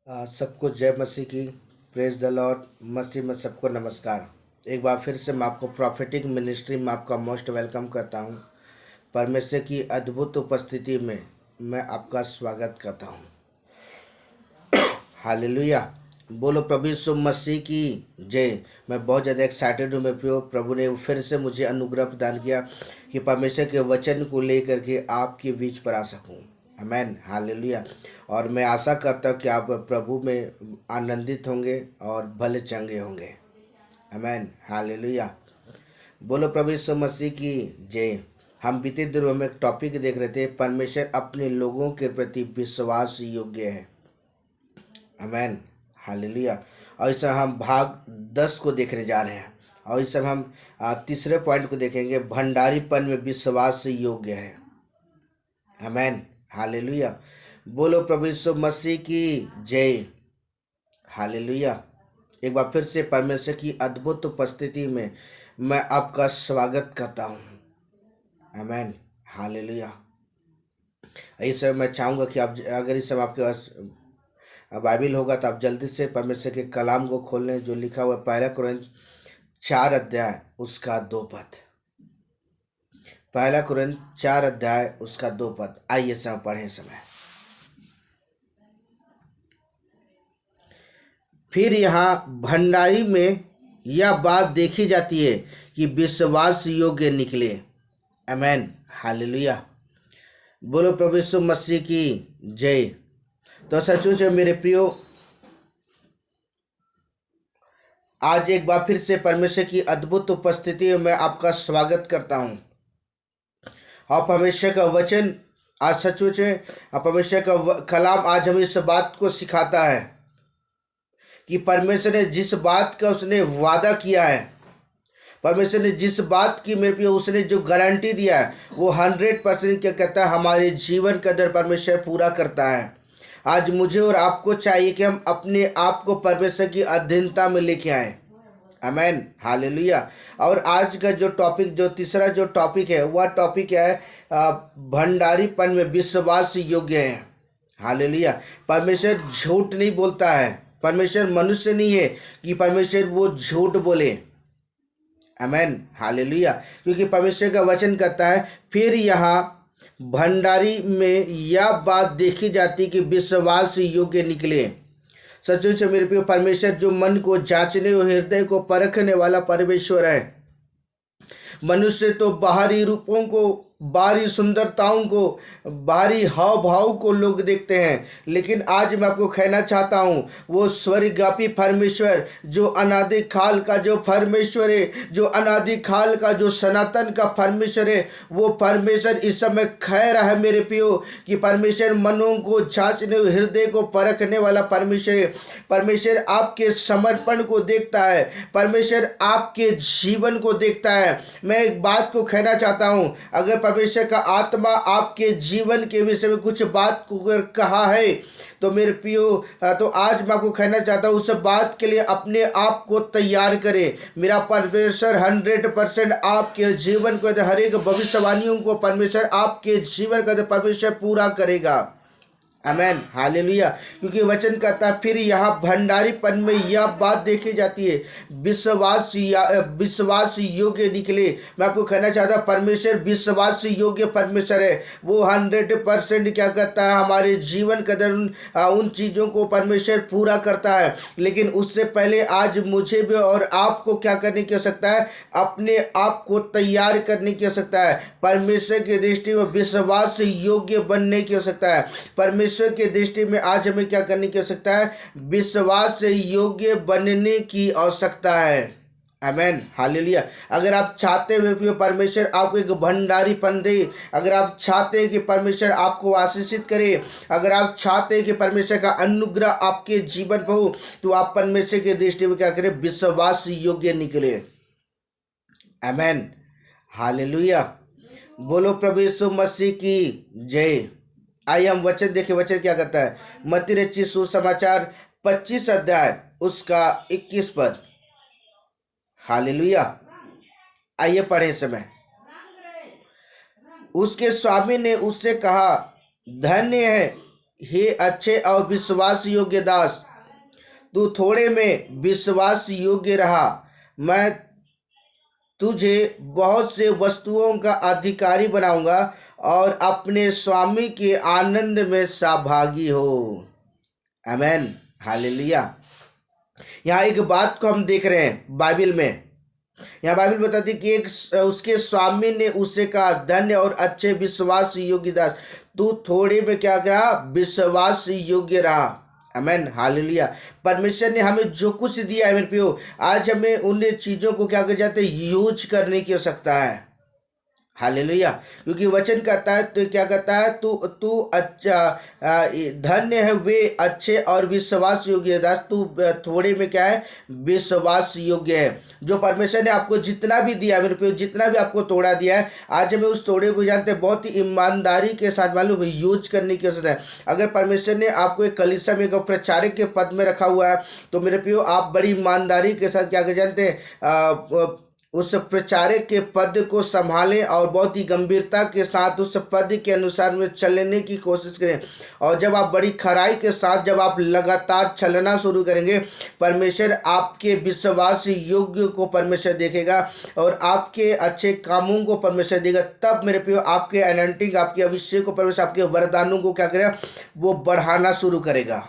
सबको जय मसीह की। Praise the Lord. मसीह में सबको नमस्कार। एक बार फिर से मैं आपको प्रॉफिटिक मिनिस्ट्री में आपका मोस्ट वेलकम करता हूं। परमेश्वर की अद्भुत उपस्थिति में मैं आपका स्वागत करता हूं। हालेलुया। बोलो प्रभु यीशु मसीह की जय। मैं बहुत ज़्यादा एक्साइटेड हूँ। मैं प्रियो, प्रभु ने फिर से मुझे अनुग्रह प्रदान किया कि परमेश्वर के वचन को लेकर के आपके बीच पर आ सकूं। आमेन। हालेलुया। और मैं आशा करता हूँ कि आप प्रभु में आनंदित होंगे और भले चंगे होंगे। आमेन। हालेलुया। बोलो प्रभु यीशु मसीह की जय। हम बीते दिनों में एक टॉपिक देख रहे थे, परमेश्वर अपने लोगों के प्रति विश्वास योग्य है। आमेन। हालेलुया। और इस समय हम भाग 10 को देखने जा रहे हैं। और इस समय हम तीसरे पॉइंट को देखेंगे, भंडारीपन में विश्वास योग्य है। आमेन। हालेलुया। बोलो प्रभु यीशु मसीह की जय। हालेलुया। एक बार फिर से परमेश्वर की अद्भुत उपस्थिति में मैं आपका स्वागत करता हूँ। आमेन। हालेलुया। इस समय मैं चाहूँगा कि आप, अगर इस समय आपके पास बाइबिल होगा तो आप जल्दी से परमेश्वर के कलाम को खोल लें, जो लिखा हुआ है 1 कुरिन्थ 4 अध्याय उसका 2 पद। 1 कुरिन्थ 4 अध्याय उसका 2 पद। आइए समय पढ़ें समय। फिर यहाँ भंडारी में यह बात देखी जाती है कि विश्वास योग्य निकले। आमेन। हालेलुया। बोलो प्रभु यीशु मसीह की जय। तो सचमुच मेरे प्रियो, आज एक बार फिर से परमेश्वर की अद्भुत उपस्थिति में मैं आपका स्वागत करता हूं। और परमेश्वर का वचन आज सचमुच है, परमेश्वर का कलाम आज हमें इस बात को सिखाता है कि परमेश्वर ने जिस बात का उसने वादा किया है, परमेश्वर ने जिस बात की मेरे प्रियो उसने जो गारंटी दिया है, वो 100% क्या कहता है, हमारे जीवन के अंदर परमेश्वर पूरा करता है। आज मुझे और आपको चाहिए कि हम अपने आप को परमेश्वर की अधीनता में लेके आए। आमेन। हालेलुया। और आज का जो टॉपिक, जो तीसरा जो टॉपिक है, वह टॉपिक क्या है? भंडारीपन में विश्वास योग्य है। हालेलुया। परमेश्वर झूठ नहीं बोलता है। परमेश्वर मनुष्य नहीं है कि परमेश्वर वो झूठ बोले। आमेन। हालेलुया। क्योंकि परमेश्वर का वचन कहता है, फिर यहाँ भंडारी में यह बात देखी जाती कि विश्वास योग्य निकले। सचमुच मेरे प्रिय, परमेश्वर जो मन को जांचने और हृदय को परखने वाला परमेश्वर है। मनुष्य तो बाहरी रूपों को, बाहरी सुंदरताओं को, बाहरी हाव भाव को लोग देखते हैं, लेकिन आज मैं आपको कहना चाहता हूं, वो स्वर्गव्यापी परमेश्वर, जो अनादि काल का जो परमेश्वर है, जो अनादि काल का जो सनातन का परमेश्वर है, वो परमेश्वर इस समय कह रहा है मेरे प्रियो कि परमेश्वर मनों को जांचने, हृदय को परखने वाला परमेश्वर है। परमेश्वर आपके समर्पण को देखता है, परमेश्वर आपके जीवन को देखता है। मैं एक बात को कहना चाहता हूं, अगर परमेश्वर का आत्मा आपके जीवन के विषय में कुछ बात को कहा है, तो मेरे प्रियो, तो आज मैं आपको कहना चाहता हूँ, उस बात के लिए अपने आप को तैयार करें। मेरा परमेश्वर 100% आपके जीवन को, हर एक भविष्यवाणियों को परमेश्वर आपके जीवन का परमेश्वर पूरा करेगा। आमेन। हालेलुया। क्योंकि वचन कहता है, फिर यहाँ भंडारीपन में यह बात देखी जाती है, विश्वास योग्य निकले। मैं आपको कहना चाहता हूँ, परमेश्वर विश्वास योग्य परमेश्वर है। वो 100% क्या करता है, हमारे जीवन के अंदर उन चीज़ों को परमेश्वर पूरा करता है। लेकिन उससे पहले आज मुझे भी और आपको क्या करने की आवश्यकता है? अपने आप को तैयार करने की आवश्यकता है। परमेश्वर की दृष्टि में विश्वास योग्य बनने की आवश्यकता है। परमेश्वर के दृष्टि में आज हमें क्या करने की आवश्यकता है? विश्वास योग्य बनने की आवश्यकता है। आमेन। हालेलुया। अगर आप चाहते हैं परमेश्वर आपको एक भंडारीपन दे, अगर आप चाहते हैं कि परमेश्वर आपको आशीषित करे, अगर आप चाहते हैं कि परमेश्वर का अनुग्रह आपके जीवन पर हो, तो आप परमेश्वर की दृष्टि में क्या करें? विश्वास योग्य निकले। आमेन। हालेलुया। बोलो प्रभु यीशु मसीह की जय। आइए हम वचन देखें। वचन क्या कहता है? मत्ती रचित सुसमाचार 25 अध्याय उसका 21 पद। हालेलुया। आइए पढ़े समय। उसके स्वामी ने उससे कहा, धन्य है हे अच्छे और विश्वास योग्य दास, तू थोड़े में विश्वास योग्य रहा, मैं तुझे बहुत से वस्तुओं का अधिकारी बनाऊंगा और अपने स्वामी के आनंद में सहभागी हो। आमेन, हालेलुया। यहाँ एक बात को हम देख रहे हैं बाइबल में। यहाँ बाइबल बताती है कि एक उसके स्वामी ने उसे कहा, धन्य और अच्छे विश्वास योग्य दास, तू थोड़े में क्या करा, विश्वास योग्य रहा। आमेन, हालेलुया। परमेश्वर ने हमें जो कुछ दिया है मेरे प्रियो, आज हमें उन चीजों को क्या कर जाते यूज करने की आवश्यकता है। हालेलुया। क्योंकि वचन कहता है तो क्या कहता है, तू तू अच्छा, धन्य है वे अच्छे और विश्वास योग्य दास, तू थोड़े में क्या है, विश्वास योग्य है। जो परमेश्वर ने आपको जितना भी दिया मेरे पे, जितना भी आपको तोड़ा दिया है, आज हमें उस तोड़े को जानते हैं बहुत ही ईमानदारी के साथ मालूम यूज करने की आवश्यकता है। अगर परमेश्वर ने आपको एक कलीसिया में एक प्रचारक के पद में रखा हुआ है, तो मेरे प्रियो आप बड़ी ईमानदारी के साथ क्या कर जानते हैं, उस प्रचारक के पद को संभालें और बहुत ही गंभीरता के साथ उस पद के अनुसार में चलने की कोशिश करें। और जब आप बड़ी खराई के साथ जब आप लगातार चलना शुरू करेंगे, परमेश्वर आपके विश्वास योग्य को परमेश्वर देखेगा और आपके अच्छे कामों को परमेश्वर देगा। तब मेरे प्रियो आपके अनॉइंटिंग, आपके अभिषेक को परमेश्वर आपके वरदानों को क्या करेगा, वो बढ़ाना शुरू करेगा।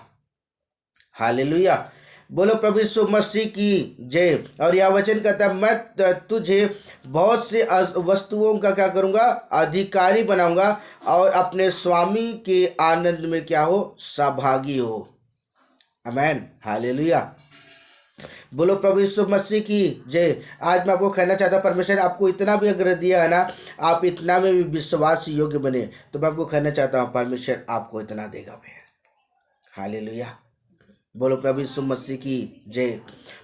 हालेलुया। बोलो प्रभु यीशु मसीह की जय। और यह वचन कहता है, मैं तुझे बहुत से वस्तुओं का क्या करूंगा, अधिकारी बनाऊंगा और अपने स्वामी के आनंद में क्या हो, सहभागी हो। आमेन, हालेलुया। बोलो प्रभु यीशु मसीह की जय। आज मैं आपको कहना चाहता हूँ, परमेश्वर आपको इतना भी अगर दिया है ना, आप इतना में भी विश्वास योग्य बने, तो मैं आपको कहना चाहता हूँ परमेश्वर आपको इतना देगा भैया। हालेलुया। बोलो प्रभु यीशु मसीह की जय।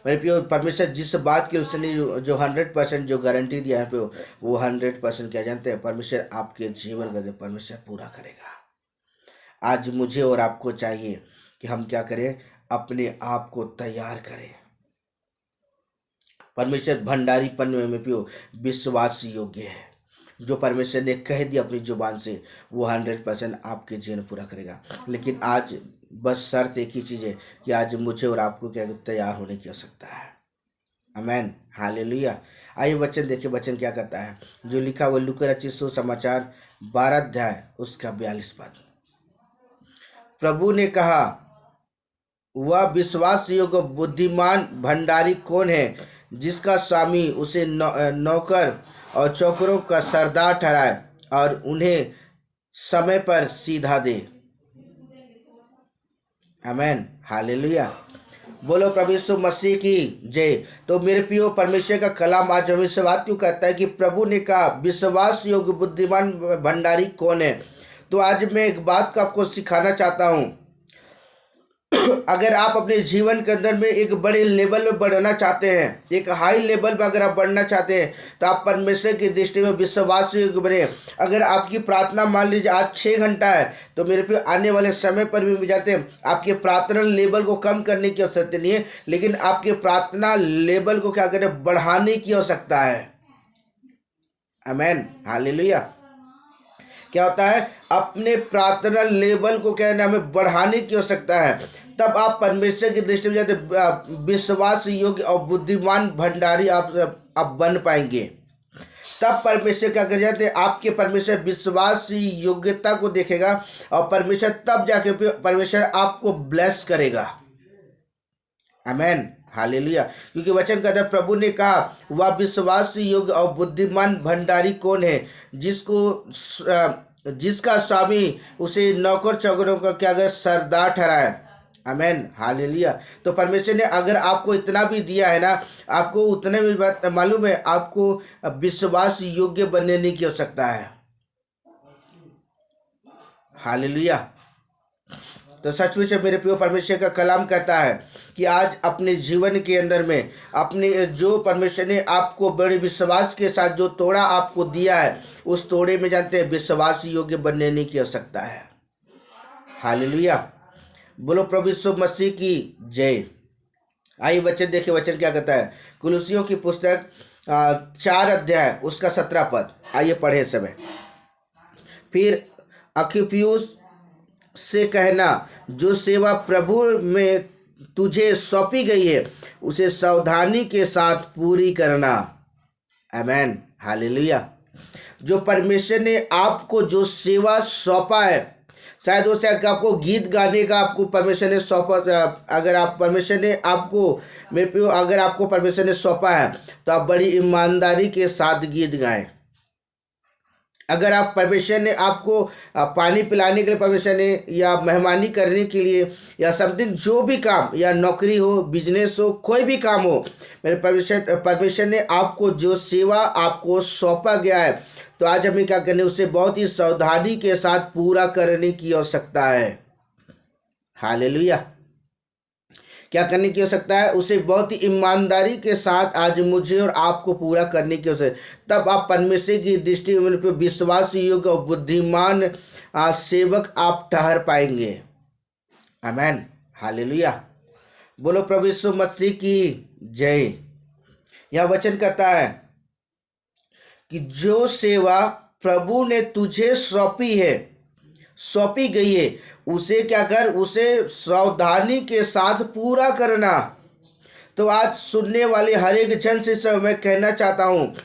मेरे प्रियो, परमेश्वर जिस बात की उसने जो 100% जो गारंटी दिया है प्रियो, वो 100% क्या जानते हैं, परमेश्वर आपके जीवन का परमेश्वर पूरा करेगा। आज मुझे और आपको चाहिए कि हम क्या करें, अपने आप को तैयार करें। परमेश्वर भंडारीपन में प्रियो विश्वास योग्य है। जो परमेश्वर ने कह दिया अपनी जुबान से, वो 100% आपके जीवन पूरा करेगा। लेकिन आज बस शर्त एक ही चीज़ है कि आज मुझे और आपको क्या तैयार होने की आवश्यकता है। आमेन, हालेलुया। आइए वचन देखिए, वचन क्या कहता है, जो लिखा हुआ लूका रचित सुसमाचार 12 अध्याय उसका 42 पद। प्रभु ने कहा, वह विश्वास योग्य बुद्धिमान भंडारी कौन है, जिसका स्वामी उसे नौकर और चौकरों का सरदार ठहराए और उन्हें समय पर सीधा दे। आमेन, हालेलुया। बोलो प्रभु यीशु मसीह की जय। तो मेरे प्रियो, परमेश्वर का कलाम आज हमें से बात क्यों कहता है कि प्रभु ने कहा विश्वास योग्य बुद्धिमान भंडारी कौन है। तो आज मैं एक बात को आपको सिखाना चाहता हूँ। अगर आप अपने जीवन के अंदर में एक बड़े लेवल में बढ़ना चाहते हैं, एक हाई लेवल में अगर आप बढ़ना चाहते हैं, तो आप परमेश्वर की दृष्टि में विश्वास योग्य बने। अगर आपकी प्रार्थना मान लीजिए आज 6 घंटा है, तो मेरे पे आने वाले समय पर भी जाते हैं, आपके प्रार्थना लेवल को कम करने की आवश्यकता नहीं है, लेकिन आपके प्रार्थना लेवल को क्या करें, बढ़ाने की आवश्यकता है। आमेन, हालेलुया। क्या होता है, अपने प्रार्थना लेवल को क्या है, हमें बढ़ाने की आवश्यकता है। तब आप परमेश्वर की दृष्टि में जाते विश्वास योग्य और बुद्धिमान भंडारी आप बन पाएंगे। तब परमेश्वर क्या कर जाते हैं, आपके परमेश्वर विश्वास योग्यता को देखेगा और परमेश्वर तब जाके परमेश्वर आपको ब्लेस करेगा। आमेन, हालेलुया। क्योंकि वचन कहता है, प्रभु ने कहा वह विश्वास योग्य और बुद्धिमान भंडारी कौन है, जिसका स्वामी उसे नौकर चौकरों का क्या कर सरदार ठहराए। आमेन, हालेलुया। तो परमेश्वर ने अगर आपको इतना भी दिया है ना, आपको उतने भी बात मालूम है, आपको विश्वास योग्य बनने की आवश्यकता है। हालेलुया। तो सचमुच मेरे प्रिय, परमेश्वर का कलाम कहता है कि आज अपने जीवन के अंदर में अपने जो परमेश्वर ने आपको बड़े विश्वास के साथ जो तोड़ा आपको दिया है, उस तोड़े में जानते हैं विश्वास योग्य बनने की आवश्यकता है। हालेलुया। बोलो प्रभु यीशु मसीह की जय। आइए वचन देखिए, वचन क्या कहता है, कुलुसियों की पुस्तक 4 अध्याय उसका 17 पद। आइए पढ़े समय। फिर अक्विपियुस से कहना, जो सेवा प्रभु में तुझे सौंपी गई है उसे सावधानी के साथ पूरी करना। आमेन, हालेलुया। जो परमेश्वर ने आपको जो सेवा सौंपा है, शायद हो सकता है आपको गीत गाने का आपको परमेश्वर ने सौंपा। अगर आप परमेश्वर ने आपको मेरे प्रियो अगर आपको परमेश्वर ने सौंपा है तो आप बड़ी ईमानदारी के साथ गीत गाएं। अगर आप परमेश्वर ने आपको पानी पिलाने के लिए परमेश्वर ने, या मेहमानी करने के लिए, या समथिंग जो भी काम, या नौकरी हो, बिजनेस हो, कोई भी काम हो, मेरे परमेश्वर ने आपको जो सेवा आपको सौंपा गया है तो आज हमें क्या करने, उसे बहुत ही सावधानी के साथ पूरा करने की आवश्यकता है। हालेलुया। क्या करने की आवश्यकता है? उसे बहुत ही ईमानदारी के साथ आज मुझे और आपको पूरा करने की आवश्यकता। तब आप परमेश्वर की दृष्टि में विश्वास योग्य और बुद्धिमान सेवक आप ठहर पाएंगे। आमेन, हालेलुया। बोलो प्रभु यीशु मसीह की जय। यह वचन कहता है कि जो सेवा प्रभु ने तुझे सौंपी गई है उसे क्या कर, उसे सावधानी के साथ पूरा करना। तो आज सुनने वाले हर एक जन से मैं कहना चाहता हूँ,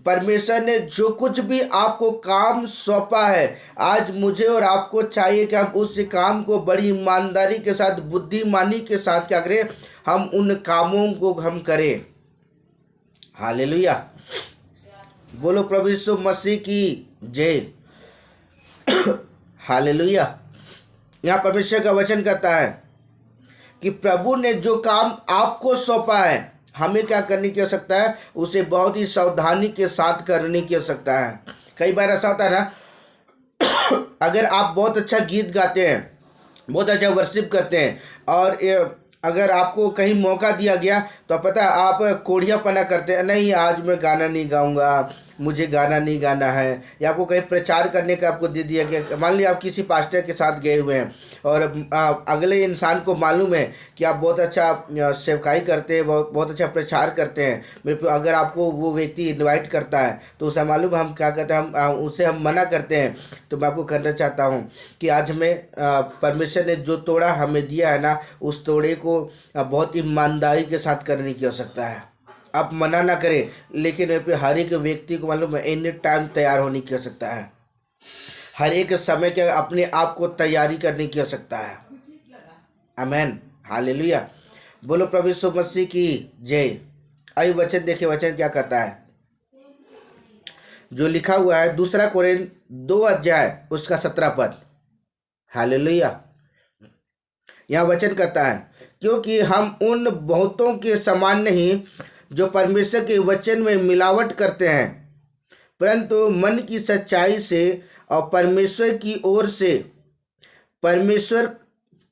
परमेश्वर ने जो कुछ भी आपको काम सौंपा है, आज मुझे और आपको चाहिए कि हम उस काम को बड़ी ईमानदारी के साथ, बुद्धिमानी के साथ क्या करें, हम उन कामों को हम करें। हालेलुया। बोलो प्रभु यीशु मसीह की जय। हालेलुया। यहाँ परमेश्वर का वचन कहता है कि प्रभु ने जो काम आपको सौंपा है, हमें क्या करने की आवश्यकता है, उसे बहुत ही सावधानी के साथ करने की आवश्यकता है। कई बार ऐसा होता है ना, अगर आप बहुत अच्छा गीत गाते हैं, बहुत अच्छा वर्शिप करते हैं, और अगर आपको कहीं मौका दिया गया तो पता है आप कोढ़ियापना करते हैं, नहीं आज मैं गाना नहीं गाऊंगा, मुझे गाना नहीं गाना है। या आपको कहीं प्रचार करने का आपको दे दिया गया, मान लिया आप किसी पास्टर के साथ गए हुए हैं और अगले इंसान को मालूम है कि आप बहुत अच्छा सेवकाई करते हैं, बहुत अच्छा प्रचार करते हैं, अगर आपको वो व्यक्ति इनवाइट करता है तो उसे मालूम, हम क्या करते हैं, हम उसे हम मना करते हैं। तो मैं आपको कहना चाहता हूँ कि आज हमें परमेश्वर ने जो तोड़ा हमें दिया है ना, उस तोड़े को बहुत ईमानदारी के साथ करने की आवश्यकता है। आप मना ना करें, लेकिन हर एक व्यक्ति को मालूम है एनी टाइम तैयार होने की आवश्यकता है, हर एक समय के अपने आप को तैयारी करने की आवश्यकता है। आमेन, हालेलुया। बोलो प्रभु यीशु मसीह की जय। आइए वचन देखिए, वचन क्या कहता है, जो लिखा हुआ है 2 कोरिन्थ 2 अध्याय उसका 17 पद। हालेलुया। यहाँ वचन कहता है, क्योंकि हम उन बहुतों के समान नहीं जो परमेश्वर के वचन में मिलावट करते हैं, परंतु मन की सच्चाई से और परमेश्वर की ओर से परमेश्वर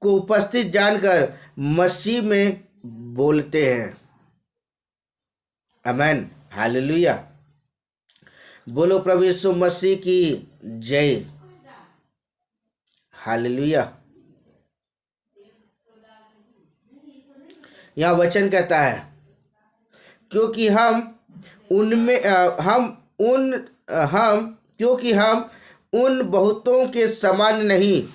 को उपस्थित जानकर मसीह में बोलते हैं। आमेन, हालेलुया। बोलो प्रभु यीशु मसीह की जय। हालेलुया। यहाँ वचन कहता है, क्योंकि हम उन बहुतों के समान नहीं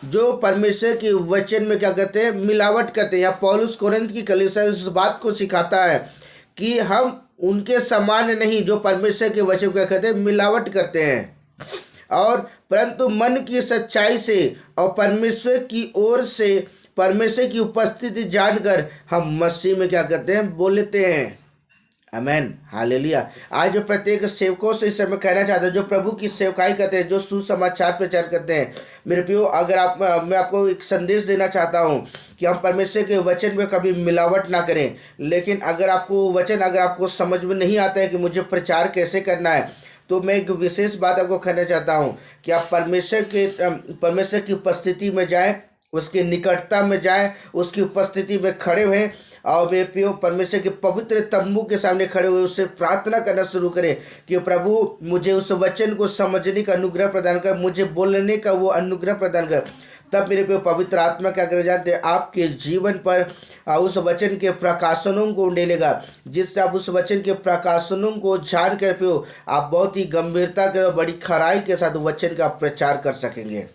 जो परमेश्वर के वचन में क्या कहते हैं, मिलावट करते हैं। या पौलुस कोरिन्थ की कलीसिया इस बात को सिखाता है कि हम उनके समान नहीं जो परमेश्वर के वचन को क्या कहते हैं, मिलावट करते हैं, और परंतु मन की सच्चाई से और परमेश्वर की ओर से परमेश्वर की उपस्थिति जानकर हम मसीह में क्या करते हैं, बोलते हैं। आमेन, हालेलुया। आज जो प्रत्येक सेवकों से इस समय कहना चाहता हूँ, जो प्रभु की सेवकाई करते हैं, जो सुसमाचार प्रचार करते हैं, मेरे प्रियो, अगर मैं आपको एक संदेश देना चाहता हूँ कि हम परमेश्वर के वचन में कभी मिलावट ना करें। लेकिन अगर आपको समझ में नहीं आता है कि मुझे प्रचार कैसे करना है, तो मैं एक विशेष बात आपको कहना चाहता हूँ कि आप परमेश्वर की उपस्थिति में जाएं, उसकी निकटता में जाएं, उसकी उपस्थिति में खड़े हुए, और मेरे प्रियो परमेश्वर के पवित्र तंबू के सामने खड़े हुए उससे प्रार्थना करना शुरू करें कि प्रभु मुझे उस वचन को समझने का अनुग्रह प्रदान कर, मुझे बोलने का वो अनुग्रह प्रदान कर। तब मेरे प्रियो पवित्र आत्मा क्या कर जाते हैं, आपके जीवन पर उस वचन के प्रकाशनों को डालेगा, जिससे आप उस वचन के प्रकाशनों को जान कर पियो आप बहुत ही गंभीरता के, बड़ी खराई के साथ वचन का प्रचार कर सकेंगे।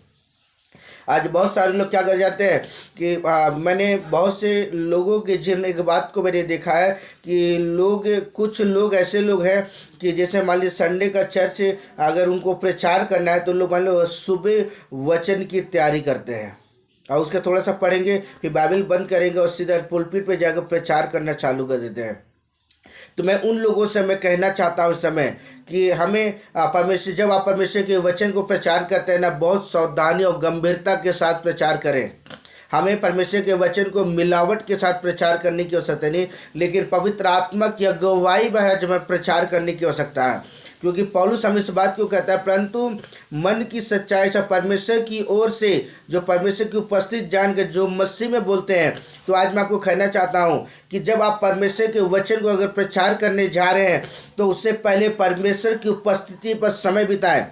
आज बहुत सारे लोग क्या कर जाते हैं कि मैंने बहुत से लोगों के जिन एक बात को मैंने देखा है कि कुछ लोग ऐसे लोग हैं कि जैसे मान लीजिए संडे का चर्च अगर उनको प्रचार करना है तो लोग मान लो सुबह वचन की तैयारी करते हैं और उसका थोड़ा सा पढ़ेंगे, फिर बाइबल बंद करेंगे और सीधा पुलपिट पे जाकर प्रचार करना चालू कर देते हैं। तो मैं उन लोगों से मैं कहना चाहता हूँ इस समय कि हमें परमेश्वर, जब आप परमेश्वर के वचन को प्रचार करते हैं ना, बहुत सावधानी और गंभीरता के साथ प्रचार करें। हमें परमेश्वर के वचन को मिलावट के साथ प्रचार करने की आवश्यकता नहीं, लेकिन पवित्र आत्मा की अगुवाई में है जो हमें प्रचार करने की आवश्यकता है। क्योंकि पौलुस हम इस बात को कहता है, परंतु मन की सच्चाई से परमेश्वर की ओर से जो परमेश्वर की उपस्थित जान के जो मसीह में बोलते हैं। तो आज मैं आपको कहना चाहता हूं कि जब आप परमेश्वर के वचन को अगर प्रचार करने जा रहे हैं तो उससे पहले परमेश्वर की उपस्थिति पर समय बिताएं,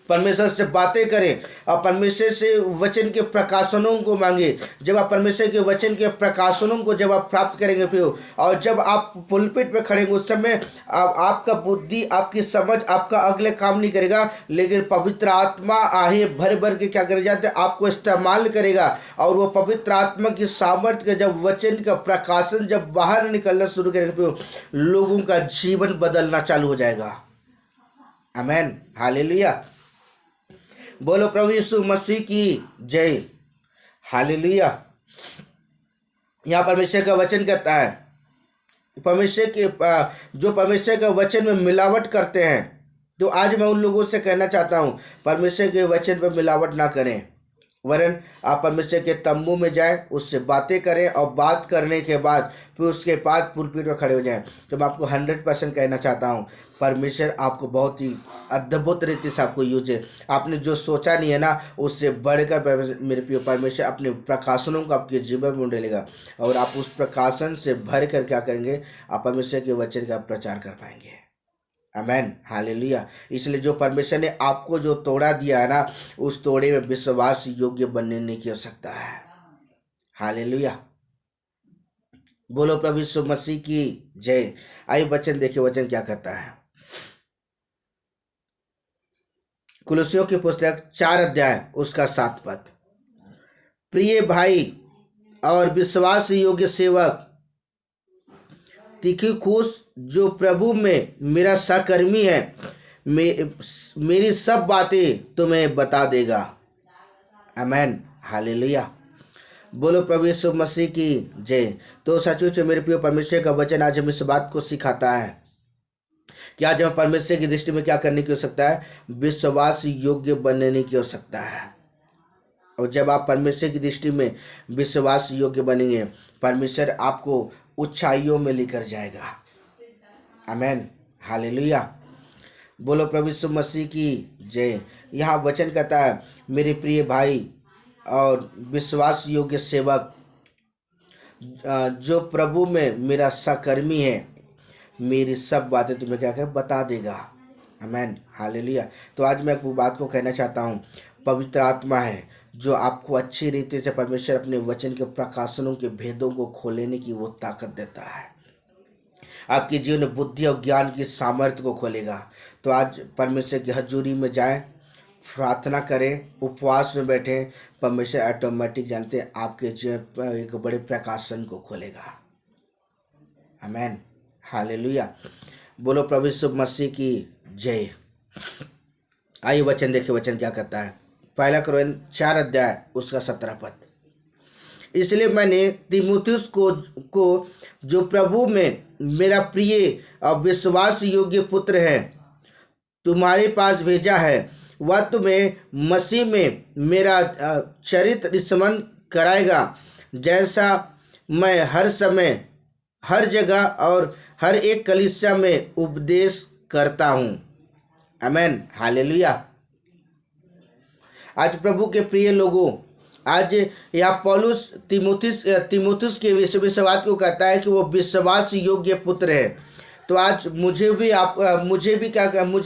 परमेश्वर से बातें करें और परमेश्वर से वचन के प्रकाशनों को मांगे। जब आप परमेश्वर के वचन के प्रकाशनों को जब आप प्राप्त करेंगे फिर, और जब आप पुलपिट पे खड़ेंगे उस समय आपका बुद्धि, आपकी समझ, आपका अगले काम नहीं करेगा, लेकिन पवित्र आत्मा आहे भर भर के क्या कर जाते आपको इस्तेमाल करेगा। और वो पवित्र आत्मा की सामर्थ्य के जब वचन का प्रकाशन जब बाहर निकलना शुरू करेंगे फिर लोगों का जीवन बदलना चालू हो जाएगा। आमीन, हालेलुया। बोलो प्रभु यीशु मसीह की जय, हालेलुया। यहाँ परमेश्वर का वचन कहता है, परमेश्वर के जो परमेश्वर के वचन में मिलावट करते हैं, तो आज मैं उन लोगों से कहना चाहता हूँ परमेश्वर के वचन में मिलावट ना करें, वरन आप परमेश्वर के तंबू में जाएं, उससे बातें करें और बात करने के बाद फिर उसके बाद पुलपिट में खड़े हो जाएं। तो मैं आपको 100% कहना चाहता हूं, परमेश्वर आपको बहुत ही अद्भुत रीति से आपको यूज है। आपने जो सोचा नहीं है ना, उससे बढ़कर मेरे प्रिय परमेश्वर अपने प्रकाशनों को आपके जीवन में डालेगा और आप उस प्रकाशन से भर कर क्या करेंगे, आप परमेश्वर के वचन का प्रचार कर पाएंगे। आमेन, हालेलुया। इसलिए जो परमेश्वर ने आपको जो तोड़ा दिया है ना, उस तोड़े में विश्वास योग्य बनने की आवश्यकता है। हालेलुया। बोलो प्रभु यीशु मसीह की जय। आइए वचन देखिए, वचन क्या कहता है। कुलुस्सियों की पुस्तक 4 अध्याय उसका 7 पद। प्रिय भाई और विश्वास योग्य सेवक तिखिकुस, जो प्रभु में मेरा सहकर्मी है, मेरी सब बातें तुम्हें बता देगा। आमेन, हालेलुया। बोलो प्रभु यीशु मसीह की जय। तो सचमुच मेरे प्रिय परमेश्वर का वचन आज हमें इस बात को सिखाता है कि आज हमें परमेश्वर की दृष्टि में क्या करने की आवश्यकता है, विश्वास योग्य बनने की आवश्यकता है। और जब आप परमेश्वर की दृष्टि में विश्वास योग्य बनेंगे, परमेश्वर आपको ऊंचाइयों में लेकर जाएगा। आमेन, हालेलुया। बोलो प्रभु यीशु मसीह की जय। यहाँ वचन कहता है, मेरे प्रिय भाई और विश्वास योग्य सेवक जो प्रभु में मेरा सहकर्मी है, मेरी सब बातें तुम्हें क्या कर बता देगा। आमेन, हालेलुया। तो आज मैं एक बात को कहना चाहता हूँ, पवित्र आत्मा है जो आपको अच्छी रीति से परमेश्वर अपने वचन के प्रकाशनों के भेदों को खोलने की वो ताकत देता है। आपके जीवन में बुद्धि और ज्ञान की सामर्थ्य को खोलेगा। तो आज परमेश्वर की हजूरी में जाएं, प्रार्थना करें, उपवास में बैठें, परमेश्वर ऑटोमेटिक जानते हैं आपके जीवन पर एक बड़े प्रकाशन को खोलेगा। आमेन, हालेलुया। बोलो प्रभु यीशु मसीह की जय। आइए वचन देखिए, वचन क्या कहता है। 1 कोरिन्थियों 4 अध्याय उसका 17 पद। इसलिए मैंने तीमुथियुस को जो प्रभु में मेरा प्रिय और विश्वास योग्य पुत्र है तुम्हारे पास भेजा है। वह तुम्हें मसीह में मेरा चरित्र स्मरण कराएगा, जैसा मैं हर समय, हर जगह और हर एक कलीसिया में उपदेश करता हूँ। Amen, hallelujah. आज प्रभु के प्रिय लोगों, आज यहाँ पौलुस तीमुथियुस के विश्वास को कहता है कि वो विश्वास योग्य पुत्र है। तो आज मुझे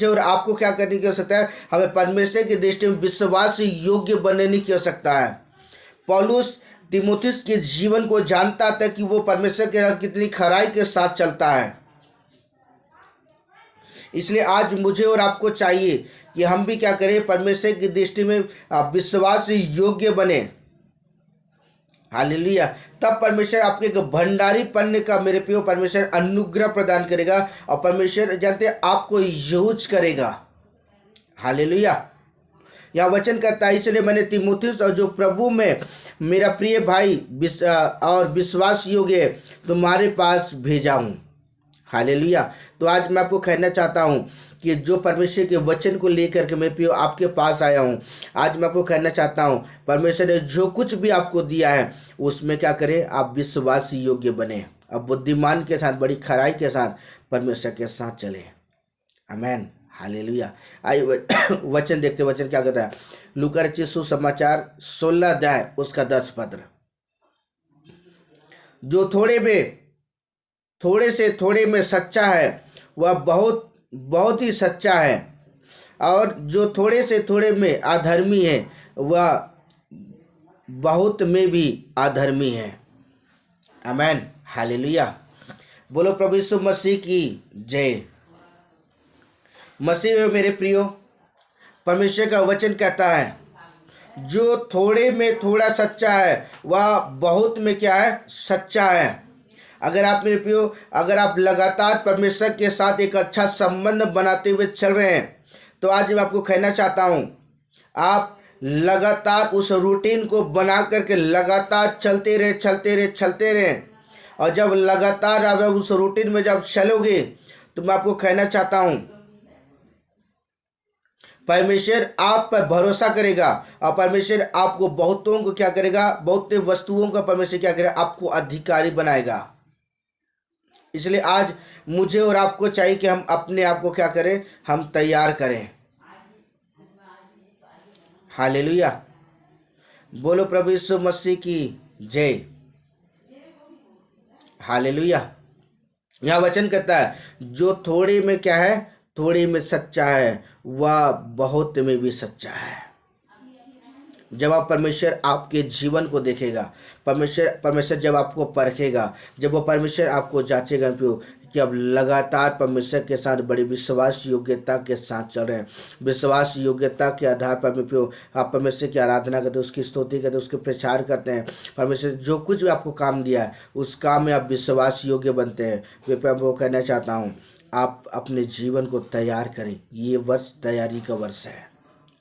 और आपको क्या करने की आवश्यकता है, हमें परमेश्वर की दृष्टि में विश्वास योग्य बनने की आवश्यकता है। पौलुस तीमुथियुस के जीवन को जानता था कि वो परमेश्वर के साथ कितनी खराई के साथ चलता है। इसलिए आज मुझे और आपको चाहिए कि हम भी क्या करें, परमेश्वर की दृष्टि में विश्वास योग्य बने। हालेलुया। तब परमेश्वर आपके एक भंडारी पन्ने का मेरे प्रियो परमेश्वर अनुग्रह प्रदान करेगा और परमेश्वर जानते हैं आपको यूज करेगा। हालेलुया। यह वचन कहता है, इसलिए मैंने तीमुथियुस और जो प्रभु में मेरा प्रिय भाई और विश्वास योग्य है तुम्हारे पास भेजा हूँ। हालेलुया। तो आज मैं आपको कहना चाहता हूँ कि जो परमेश्वर के वचन को लेकर के मैं प्रियो आपके पास आया हूँ, आज मैं आपको कहना चाहता हूँ परमेश्वर ने जो कुछ भी आपको दिया है उसमें क्या करें, आप विश्वास योग्य बने। अब बुद्धिमान के साथ, बड़ी खराई के साथ परमेश्वर के साथ चले। आमेन। हालेलुया। आइए वचन देखते, वचन क्या कहता है। लूका रचित सुसमाचार 16 अध्याय उसका 10 पद। जो थोड़े से थोड़े में सच्चा है वह बहुत बहुत ही सच्चा है, और जो थोड़े से थोड़े में अधर्मी है वह बहुत में भी अधर्मी है। आमेन। हालेलुया। बोलो प्रभु यीशु मसीह की जय। मसीह में मेरे प्रियो परमेश्वर का वचन कहता है, जो थोड़े में थोड़ा सच्चा है वह बहुत में क्या है, सच्चा है। अगर आप मेरे प्रियो, अगर आप लगातार परमेश्वर के साथ एक अच्छा संबंध बनाते हुए चल रहे हैं तो आज मैं आपको कहना चाहता हूं, आप लगातार उस रूटीन को बना करके लगातार चलते रहे। और जब लगातार आप उस रूटीन में जब चलोगे तो मैं आपको कहना चाहता हूं परमेश्वर आप पर भरोसा करेगा और परमेश्वर आपको बहुतों को क्या करेगा, बहुत वस्तुओं का परमेश्वर क्या करेगा, आपको अधिकारी बनाएगा। इसलिए आज मुझे और आपको चाहिए कि हम अपने आप को क्या करें, हम तैयार करें। हालेलुया। बोलो प्रभु यीशु मसीह की जय। हालेलुया। यह वचन कहता है, जो थोड़े में क्या है, थोड़े में सच्चा है वह बहुत में भी सच्चा है। जब आप परमेश्वर आपके जीवन को देखेगा, परमेश्वर जब आपको परखेगा, जब वो परमेश्वर आपको जांचेगा कि आप लगातार परमेश्वर के साथ बड़ी विश्वास योग्यता के साथ चल रहे हैं, विश्वास योग्यता के आधार पर आप परमेश्वर की आराधना करते हैं, उसकी स्तुति करते हैं, उसके प्रचार करते हैं। परमेश्वर जो कुछ भी आपको काम दिया है उस काम में आप विश्वास योग्य बनते हैं। मैं आपको कहना चाहता हूँ, आप अपने जीवन को तैयार करें। ये वर्ष तैयारी का वर्ष है।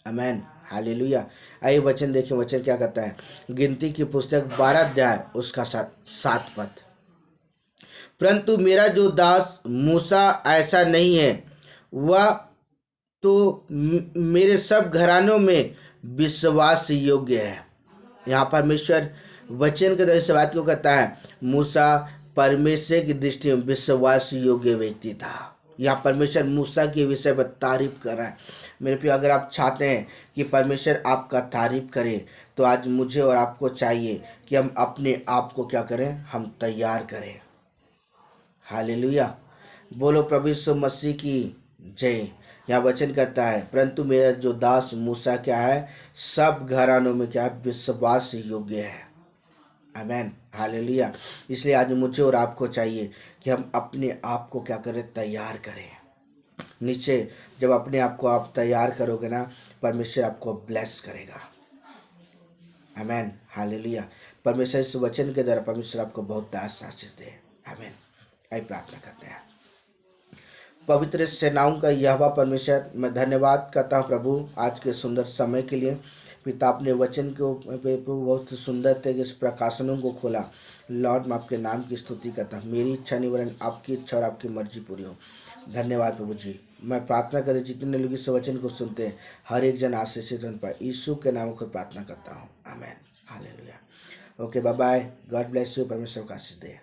आमेन। हालेलुया। आइए वचन देखें, वचन क्या कहता है। गिनती की पुस्तक 12 अध्याय उसका 7 पद। परंतु मेरा जो दास मूसा ऐसा नहीं है, वह तो मेरे सब घरानों में विश्वास योग्य है। यहाँ परमेश्वर वचन के द्वारा इस बात को कहता है, मूसा परमेश्वर की दृष्टि में विश्वास योग्य व्यक्ति था। यहाँ परमेश्वर मूसा के विषय पर तारीफ कर रहा है। मेरे प्रिय, अगर आप चाहते हैं कि परमेश्वर आपका तारीफ करे तो आज मुझे और आपको चाहिए कि हम अपने आप को क्या करें, हम तैयार करें। हालेलुया। बोलो प्रभु यीशु मसीह की जय। यहाँ वचन कहता है, परंतु मेरा जो दास मूसा क्या है, सब घरानों में क्या है, विश्वास योग्य है। आमेन। हालेलुया। इसलिए आज मुझे और आपको चाहिए कि हम अपने आप को क्या करें, तैयार करें। नीचे जब अपने आप को आप तैयार करोगे ना, परमेश्वर आपको ब्लेस करेगा। आमेन। हालेलुया। परमेश्वर इस वचन के द्वारा परमेश्वर आपको बहुत आशीष दे। आमेन। आइए प्रार्थना करते हैं। पवित्र सेनाओं का यहोवा परमेश्वर, मैं धन्यवाद करता हूँ प्रभु आज के सुंदर समय के लिए। पिता, अपने वचन को बहुत सुंदर तरीके से प्रकाशनों को खोला। लॉर्ड, मैं आपके नाम की स्तुति करता हूँ। मेरी इच्छा नहीं वरन आपकी इच्छा और आपकी मर्जी पूरी हो। धन्यवाद प्रभु जी। मैं प्रार्थना करें जितने लोग इस वचन को सुनते हैं हर एक जन आशीषित होने पाए, यीशु के नाम को प्रार्थना करता हूँ। Amen. Hallelujah. Okay, bye bye. God bless you. परमेश्वर का आशीष दे।